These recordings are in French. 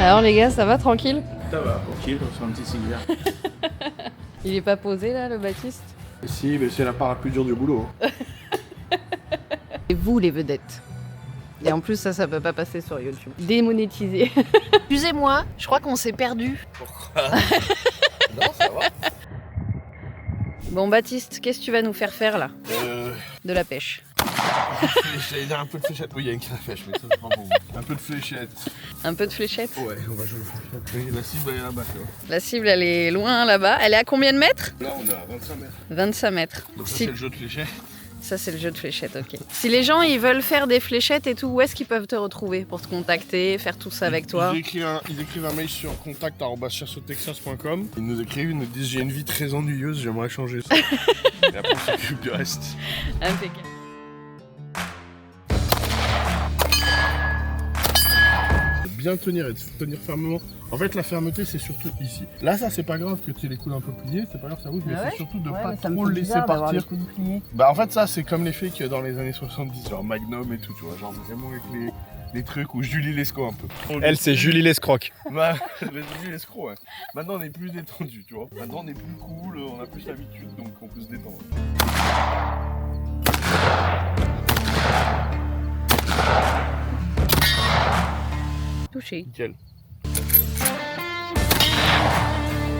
Alors les gars, ça va tranquille? Ça va, tranquille, on se fait un petit cigare. Il est pas posé là, le Baptiste? Si, mais c'est la part la plus dure du boulot. Et vous les vedettes. Et en plus ça peut pas passer sur YouTube. Démonétisé. Excusez-moi, je crois qu'on s'est perdu. Pourquoi? Non, ça va. Bon Baptiste, qu'est-ce que tu vas nous faire faire là? De la pêche. J'allais dire un peu de fléchette. Oui, il y a une crafèche, mais ça c'est pas bon. Un peu de fléchette. Un peu de fléchette? Ouais, on va jouer aux fléchettes. La cible elle est là-bas, tu vois. La cible elle est loin là-bas. Elle est à combien de mètres? Là, on est à 25 mètres. 25 mètres. Donc ça, Si- c'est le jeu de fléchette. Ça c'est le jeu de fléchettes, ok. Si les gens ils veulent faire des fléchettes et tout, où est-ce qu'ils peuvent te retrouver pour te contacter, faire tout ça avec toi? Ils écrivent un mail sur contact@chassotexas.com. Ils nous écrivent, ils nous disent j'ai une vie très ennuyeuse, j'aimerais changer ça. Et après on s'occupe du reste. Impeccable. Bien tenir et tenir fermement. En fait, la fermeté, c'est surtout ici. Là, ça, c'est pas grave que tu aies les coudes un peu pliés, c'est pas grave, ça bouge, mais c'est surtout de pas trop le laisser partir. Bah, en fait, ça, c'est comme l'effet qu'il y a dans les années 70, genre Magnum et tout, tu vois, genre vraiment avec les trucs où Julie Lescaut un peu. Elle, c'est Julie Lescroc. Bah, Julie Lescaut, ouais. Maintenant, on est plus détendu, tu vois. Maintenant, on est plus cool, on a plus l'habitude, donc on peut se détendre. Touché. Nickel.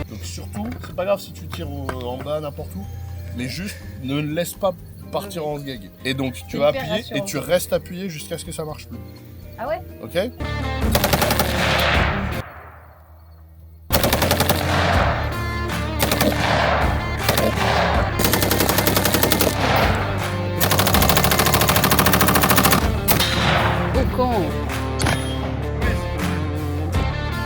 Donc surtout, c'est pas grave si tu tires en bas n'importe où, mais juste ne laisse pas partir en sgeg. Et donc tu vas appuyer et tu restes appuyé jusqu'à ce que ça marche plus. Ah ouais? Ok? Oh con!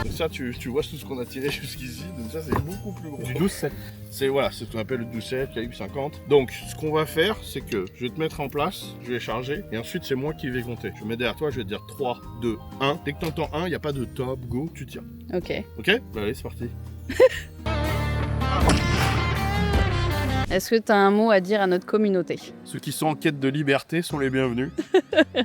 Donc ça tu vois tout ce qu'on a tiré jusqu'ici, donc ça c'est beaucoup plus gros. Du 12-7. C'est voilà, c'est ce qu'on appelle le 12-7, calibre 50. Donc ce qu'on va faire, c'est que je vais te mettre en place, je vais charger, et ensuite c'est moi qui vais compter. Je vais mettre derrière toi, je vais te dire 3, 2, 1. Dès que tu entends 1, il n'y a pas de top, go, tu tires. Ok. Ok? Bah allez, c'est parti. Est-ce que tu as un mot à dire à notre communauté? Ceux qui sont en quête de liberté sont les bienvenus.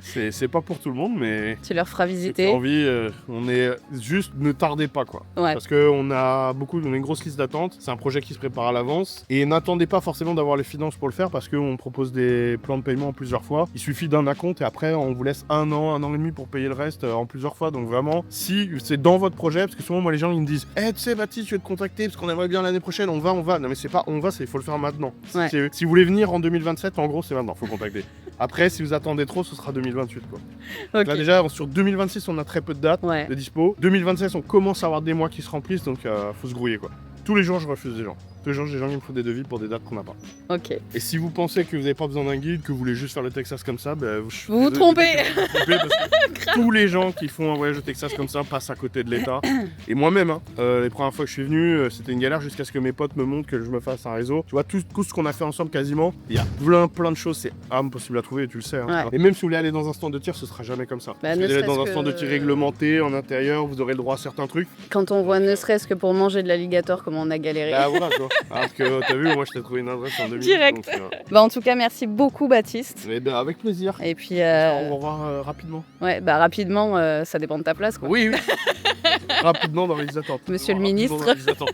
C'est pas pour tout le monde, mais Tu leur feras ceux qui visiter? ont envie, on est juste, ne tardez pas quoi. Ouais. Parce qu'on a une grosse liste d'attente. C'est un projet qui se prépare à l'avance. Et n'attendez pas forcément d'avoir les finances pour le faire parce qu'on propose des plans de paiement en plusieurs fois. Il suffit d'un acompte et après on vous laisse un an et demi pour payer le reste en plusieurs fois. Donc vraiment, si c'est dans votre projet, parce que souvent moi les gens ils me disent tu sais Baptiste, je vais te contacter parce qu'on aimerait bien l'année prochaine, on va. Non mais c'est pas on va, c'est il faut le faire maintenant. Ouais. Si vous voulez venir en 2027, en gros c'est maintenant, faut contacter. Après si vous attendez trop, ce sera 2028 quoi. Ok. Là déjà sur 2026 on a très peu de dates Ouais. de dispo. 2026 on commence à avoir des mois qui se remplissent donc faut se grouiller quoi. Tous les jours je refuse des gens. Tous les jours j'ai des gens qui me font des devis pour des dates qu'on n'a pas. Ok. Et si vous pensez que vous n'avez pas besoin d'un guide, que vous voulez juste faire le Texas comme ça, bah, Vous vous trompez. Vous vous trompez parce que tous les gens qui font un voyage au Texas comme ça passent à côté de l'État. Et moi-même, hein, les premières fois que je suis venu, c'était une galère jusqu'à ce que mes potes me montrent que je me fasse un réseau. Tu vois, tout ce qu'on a fait ensemble quasiment, il y a plein de choses, c'est impossible à trouver et tu le sais. Hein. Ouais. Et même si vous voulez aller dans un stand de tir, ce sera jamais comme ça. Bah, si ne vous allez serait-ce dans un que- stand de tir réglementé, en intérieur, vous aurez le droit à certains trucs. Quand on voit ne serait-ce que pour manger de l'alligator comme on a galéré. Bah voilà quoi. Parce que t'as vu, moi je t'ai trouvé une adresse en 2000. Direct. Bah en tout cas merci beaucoup Baptiste. Et ben avec plaisir. Et puis On va revoir rapidement. ouais bah rapidement ça dépend de ta place quoi. Oui. Rapidement dans les attentes. Monsieur le Rapidement ministre. dans les attentes.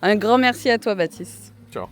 Un grand merci à toi Baptiste. Ciao.